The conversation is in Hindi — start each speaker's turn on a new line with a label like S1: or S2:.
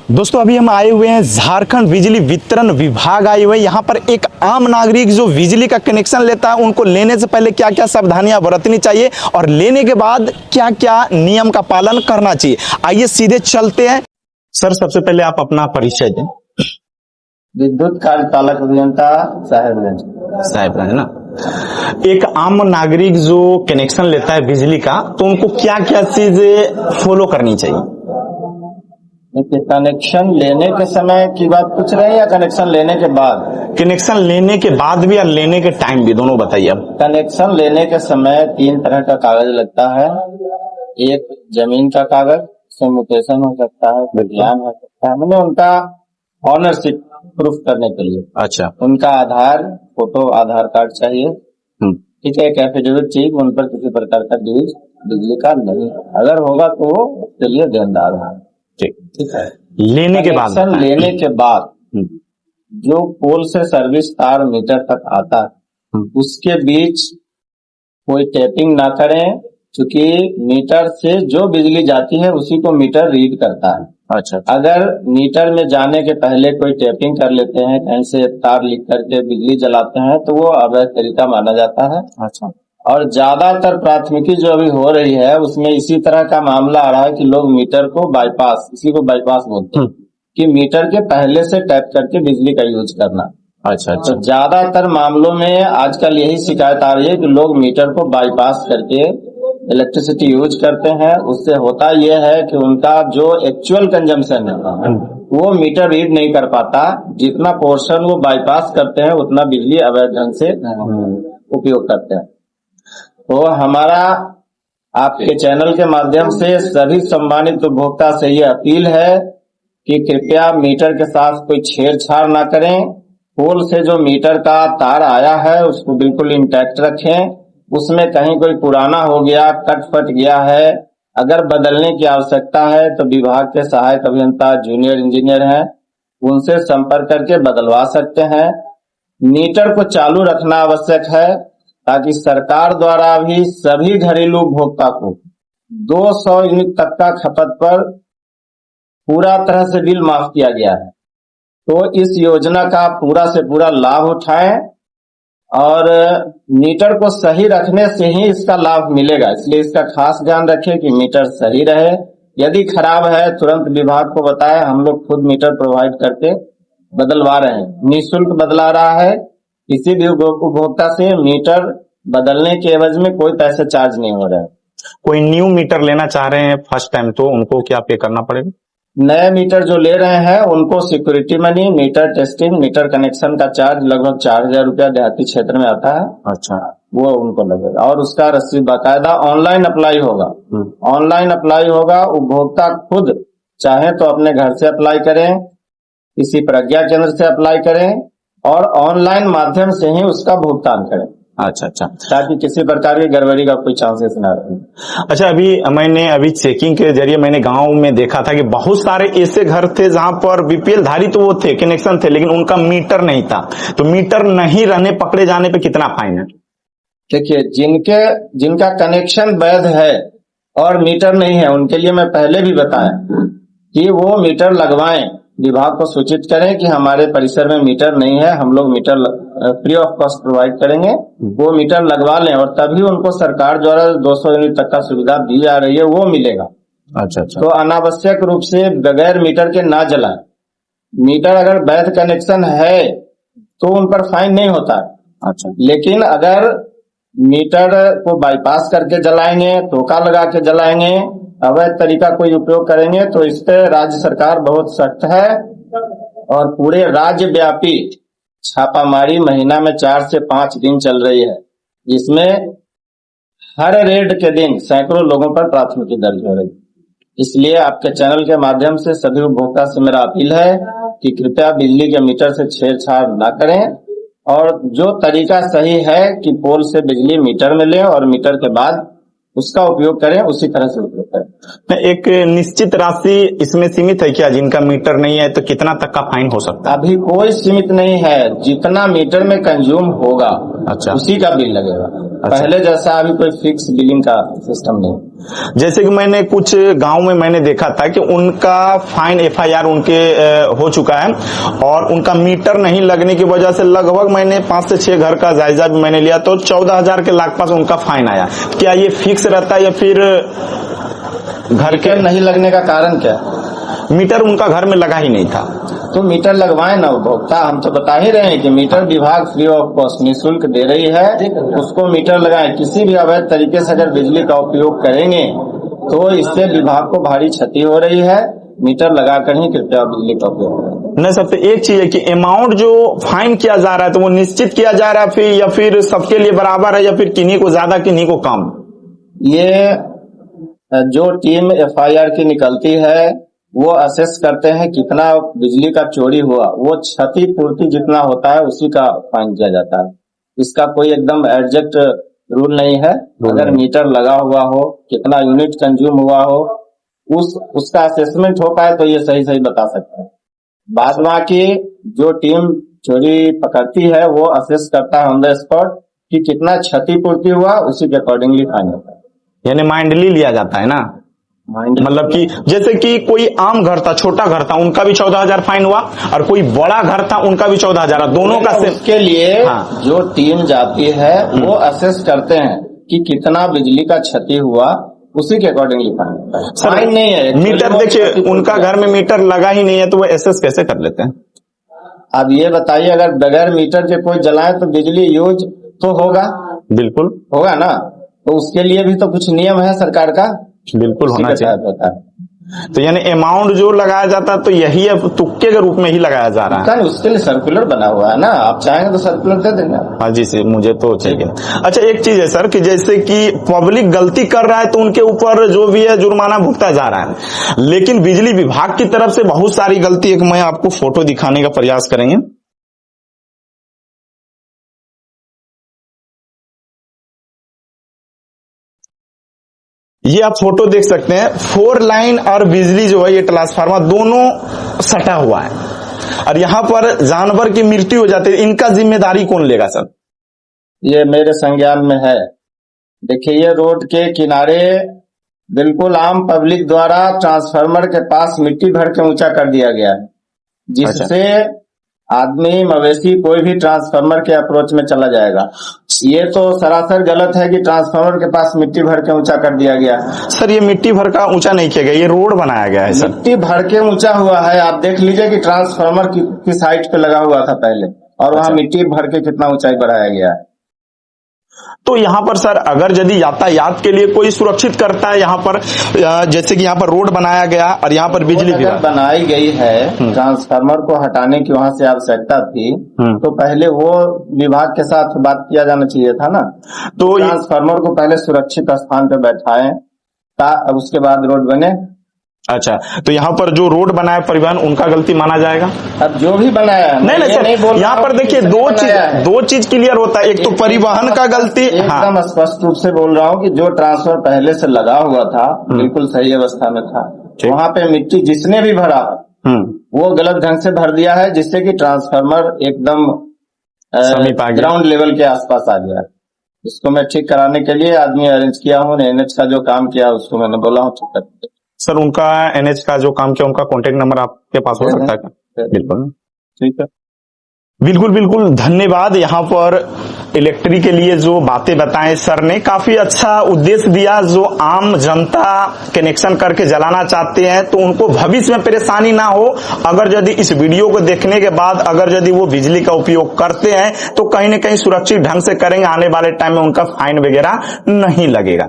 S1: दोस्तों अभी हम आए हुए हैं झारखंड बिजली वितरण विभाग आए हुए हैं। यहाँ पर एक आम नागरिक जो बिजली का कनेक्शन लेता है उनको लेने से पहले क्या क्या सावधानियां बरतनी चाहिए और लेने के बाद क्या क्या नियम का पालन करना चाहिए, आइए सीधे चलते हैं। सर सबसे पहले आप अपना परिचय दें।
S2: विद्युत कार्यपालक अभियंता साहेबगंज
S1: ना। एक आम नागरिक जो कनेक्शन लेता है बिजली का तो उनको क्या क्या चीजें फॉलो करनी चाहिए?
S2: कनेक्शन लेने के समय की बात पूछ रहे हैं या कनेक्शन लेने के बाद?
S1: कनेक्शन लेने के बाद भी और लेने के टाइम भी, दोनों बताइए। अब
S2: कनेक्शन लेने के समय 3 तरह का कागज लगता है। एक जमीन का कागज, उसमें म्यूटेशन हो सकता है, विज्ञान हो सकता है, मैंने उनका ऑनरशिप प्रूफ करने के लिए।
S1: अच्छा।
S2: उनका आधार, फोटो, आधार कार्ड चाहिए। ठीक है। एक एफिडेविट चाहिए, उन पर किसी प्रकार का ड्यूज बिजली का नहीं, अगर होगा तो उसके लिए देनदार है। ठीक है।
S1: लेने के बाद,
S2: लेने के बाद जो पोल से सर्विस तार मीटर तक आता है उसके बीच कोई टैपिंग ना करें, क्योंकि मीटर से जो बिजली जाती है उसी को मीटर रीड करता है।
S1: अच्छा।
S2: अगर मीटर में जाने के पहले कोई टैपिंग कर लेते हैं, कहीं से तार लिख करके बिजली जलाते हैं, तो वो अवैध तरीका माना जाता है।
S1: अच्छा।
S2: और ज्यादातर प्राथमिकी जो अभी हो रही है उसमें इसी तरह का मामला आ रहा है कि लोग मीटर को बाईपास, इसी को बाईपास बोलते हैं कि मीटर के पहले से टैप करके बिजली का यूज करना।
S1: अच्छा।
S2: तो ज्यादातर मामलों में आजकल यही शिकायत आ रही है कि लोग मीटर को बाईपास करके इलेक्ट्रिसिटी यूज करते हैं। उससे होता यह है कि उनका जो एक्चुअल कंजम्पशन है वो मीटर रीड नहीं कर पाता, जितना पोर्शन वो बाईपास करते हैं उतना बिजली अवैध ढंग से उपयोग करते हैं। तो हमारा आपके चैनल के माध्यम से सभी सम्मानित उपभोक्ता से ये अपील है कि कृपया मीटर के साथ कोई छेड़छाड़ ना करें। पोल से जो मीटर का तार आया है उसको बिल्कुल इंटैक्ट रखें। उसमें कहीं कोई पुराना हो गया, कट फट गया है, अगर बदलने की आवश्यकता है तो विभाग के सहायक अभियंता, जूनियर इंजीनियर हैं, उनसे संपर्क करके बदलवा सकते हैं। मीटर को चालू रखना आवश्यक है ताकि सरकार द्वारा भी सभी घरेलू उपभोक्ता को 200 यूनिट तक का खपत पर पूरा तरह से बिल माफ किया गया है। तो इस योजना का पूरा से पूरा लाभ उठाएं और मीटर को सही रखने से ही इसका लाभ मिलेगा, इसलिए इसका खास ध्यान रखें कि मीटर सही रहे। यदि खराब है तुरंत विभाग को बताएं, हम लोग खुद मीटर प्रोवाइड करके बदलवा रहे हैं। निःशुल्क बदला रहा है, किसी भी उपभोक्ता से मीटर बदलने के एवज में कोई पैसे चार्ज नहीं हो रहा है।
S1: कोई न्यू मीटर लेना चाह रहे हैं फर्स्ट टाइम तो उनको क्या पे करना पड़ेगा?
S2: नए मीटर जो ले रहे हैं उनको security money, metre testing, metre connection का चार्ज लगभग 4000 रुपया देहाती क्षेत्र में आता है।
S1: अच्छा।
S2: वो उनको लगेगा और उसका रसीद बाकायदा ऑनलाइन अप्लाई होगा। ऑनलाइन अप्लाई होगा, उपभोक्ता खुद चाहे तो अपने घर से अप्लाई करें, किसी प्रज्ञा केंद्र से अप्लाई करें और ऑनलाइन माध्यम से ही उसका भुगतान करें।
S1: अच्छा।
S2: ताकि किसी प्रकार की गड़बड़ी का कोई चांसेस ना रहे।
S1: अच्छा, मैंने चेकिंग के जरिए मैंने गांव में देखा था कि बहुत सारे ऐसे घर थे जहां पर बीपीएल धारी तो वो थे, कनेक्शन थे, लेकिन उनका मीटर नहीं था। तो मीटर नहीं रहने, पकड़े जाने पे कितना फाइन है?
S2: देखिए, जिनका कनेक्शन वैध है और मीटर नहीं है उनके लिए मैं पहले भी बताया कि वो मीटर लगवाएं, विभाग को सूचित करें कि हमारे परिसर में मीटर नहीं है, हम लोग meter free of cost provide करेंगे, वो मीटर लगवा लें और तभी उनको सरकार द्वारा 200 यूनिट तक का सुविधा दी जा रही है वो मिलेगा।
S1: अच्छा।
S2: तो अनावश्यक रूप से बगैर मीटर के ना जलाएं। मीटर अगर वैध कनेक्शन है तो उन पर फाइन नहीं होता।
S1: अच्छा।
S2: लेकिन अगर मीटर को बाईपास करके जलाएंगे, टोका लगा के जलाएंगे, अवैध तरीका कोई उपयोग करेंगे तो इस पे राज्य सरकार बहुत सख्त है और पूरे राज्य व्यापी छापामारी महीना में 4 से 5 दिन चल रही है, जिसमें हर रेड के दिन सैकड़ों लोगों पर प्राथमिकी दर्ज हो रही है। इसलिए आपके चैनल के माध्यम से सभी उपभोक्ता से मेरा अपील है कि कृपया बिजली के मीटर से छेड़छाड़ न करें और जो तरीका सही है कि पोल से बिजली मीटर में लें और मीटर के बाद उसका उपयोग करें, उसी तरह से उपयोग करें।
S1: एक निश्चित राशि इसमें सीमित है क्या? जिनका मीटर नहीं है तो कितना तक का फाइन हो सकता है?
S2: अभी कोई सीमित नहीं है, जितना मीटर में कंज्यूम होगा
S1: अच्छा।
S2: उसी का बिल लगेगा। पहले जैसा अभी कोई फिक्स बिलिंग का सिस्टम नहीं।
S1: जैसे कि मैंने कुछ गांव में मैंने देखा था कि उनका फाइन FIR उनके हो चुका है और उनका मीटर नहीं लगने की वजह से लगभग मैंने 5 से 6 घर का जायजा भी मैंने लिया तो 14,000 के लागपास उनका फाइन आया। क्या ये फिक्स रहता है या फिर घर के
S2: नहीं लगने का कारण क्या?
S1: मीटर उनका घर में लगा ही नहीं था?
S2: तो मीटर लगवाए ना उपभोक्ता, हम तो बता ही रहे हैं कि मीटर विभाग फ्री ऑफ कॉस्ट निःशुल्क दे रही है, उसको मीटर लगाएं। किसी भी अवैध तरीके से अगर बिजली का उपयोग करेंगे तो इससे विभाग को भारी क्षति हो रही है। मीटर लगाकर ही कृपया बिजली का उपयोग करें।
S1: नहीं, सबसे एक चीज है कि अमाउंट जो फाइन किया जा रहा है तो वो निश्चित किया जा रहा है या फिर सबके लिए बराबर है या फिर किन्हीं को ज्यादा किन्हीं को कम?
S2: ये जो टीम FIR की निकलती है वो असेस करते हैं कितना बिजली का चोरी हुआ, वो क्षतिपूर्ति जितना होता है उसी का फाइन किया जाता है। इसका कोई एकदम एग्जैक्ट रूल नहीं है। अगर मीटर लगा हुआ हो, कितना यूनिट कंज्यूम हुआ हो, उसका असेसमेंट हो पाए तो ये सही सही बता सकते हैं। बाद बाकी जो टीम चोरी पकड़ती है वो असेस करता है ऑन द स्पॉट कि कितना क्षतिपूर्ति हुआ, उसी के अकॉर्डिंगली फाइन होता है।
S1: यानी माइंडली लिया जाता है ना? मतलब कि जैसे कि कोई आम घर था, छोटा घर था, उनका भी 14,000 फाइन हुआ और कोई बड़ा घर था उनका भी 14,000, दोनों का
S2: उसके लिए जो टीम जाती है वो असेस करते हैं कि कितना बिजली का क्षति हुआ, उसी के अकॉर्डिंगली फाइन नहीं है।
S1: मीटर देखिए उनका घर में मीटर लगा ही नहीं है तो वो असेस कैसे कर लेते हैं?
S2: अब ये बताइए, अगर बगैर मीटर के कोई जलाए तो बिजली यूज तो होगा?
S1: बिल्कुल
S2: होगा ना। तो उसके लिए भी तो कुछ नियम है सरकार का,
S1: बिल्कुल होना चाहिए। तो यानी अमाउंट जो लगाया जाता है तो यही अब तुक्के के रूप में ही लगाया जा रहा है?
S2: उसके लिए सर्कुलर बना हुआ है ना, आप चाहेंगे तो सर्कुलर दे देंगे।
S1: हाँ जी सर, मुझे तो चाहिए। अच्छा, एक चीज है सर कि जैसे कि पब्लिक गलती कर रहा है तो उनके ऊपर जो भी है जुर्माना भुगता जा रहा है, लेकिन बिजली विभाग की तरफ से बहुत सारी गलती, एक मैं आपको फोटो दिखाने का प्रयास करेंगे। ये आप फोटो देख सकते हैं, 4 लाइन और बिजली जो है ये ट्रांसफार्मर दोनों सटा हुआ है और यहाँ पर जानवर की मृत्यु हो जाती है। इनका जिम्मेदारी कौन लेगा सर?
S2: ये मेरे संज्ञान में है। देखिए, ये रोड के किनारे बिल्कुल आम पब्लिक द्वारा ट्रांसफार्मर के पास मिट्टी भर के ऊंचा कर दिया गया है, जिससे आदमी मवेशी कोई भी ट्रांसफार्मर के अप्रोच में चला जाएगा। ये तो सरासर गलत है कि ट्रांसफार्मर के पास मिट्टी भर के ऊंचा कर दिया गया।
S1: सर ये मिट्टी भर का ऊंचा नहीं किया गया, ये रोड बनाया गया है सर।
S2: मिट्टी भर के ऊंचा हुआ है, आप देख लीजिए कि ट्रांसफार्मर किस हाइट पे लगा हुआ था पहले, और वहाँ मिट्टी भर के कितना ऊंचाई बढ़ाया गया है।
S1: तो यहाँ पर सर अगर यदि यातायात के लिए कोई सुरक्षित करता है, यहाँ पर जैसे कि यहाँ पर रोड बनाया गया और यहाँ पर बिजली भी
S2: बनाई गई है, ट्रांसफार्मर को हटाने की वहाँ से आवश्यकता थी, तो पहले वो विभाग के साथ बात किया जाना चाहिए था ना। तो ट्रांसफार्मर को पहले सुरक्षित स्थान पर बैठाएं, उसके बाद रोड बने।
S1: अच्छा, तो यहाँ पर जो रोड बनाया परिवहन, उनका गलती माना जाएगा?
S2: अब जो भी बनाया
S1: नहीं सर, यहाँ पर देखिए दो चीज क्लियर होता है। एक तो परिवहन का गलती,
S2: एकदम स्पष्ट रूप से बोल रहा हूँ कि जो ट्रांसफर पहले से लगा हुआ था बिल्कुल सही अवस्था में था, वहाँ पे मिट्टी जिसने भी भरा वो गलत ढंग से भर दिया है, जिससे कि ट्रांसफार्मर एकदम ग्राउंड लेवल के आसपास आ गया। इसको मैं ठीक कराने के लिए आदमी अरेंज किया हूँ, NH का जो काम किया उसको मैंने बोला हूँ ठीक करते।
S1: सर उनका NH का जो काम किया उनका कॉन्टेक्ट नंबर आपके पास हो सकता है क्या? बिल्कुल ठीक है, बिल्कुल धन्यवाद। यहाँ पर इलेक्ट्रिक के लिए जो बातें बताएं सर ने, काफी अच्छा उद्देश्य दिया। जो आम जनता कनेक्शन करके जलाना चाहते हैं तो उनको भविष्य में परेशानी ना हो, अगर यदि इस वीडियो को देखने के बाद अगर यदि वो बिजली का उपयोग करते हैं तो कहीं न कहीं सुरक्षित ढंग से करेंगे, आने वाले टाइम में उनका फाइन वगैरह नहीं लगेगा।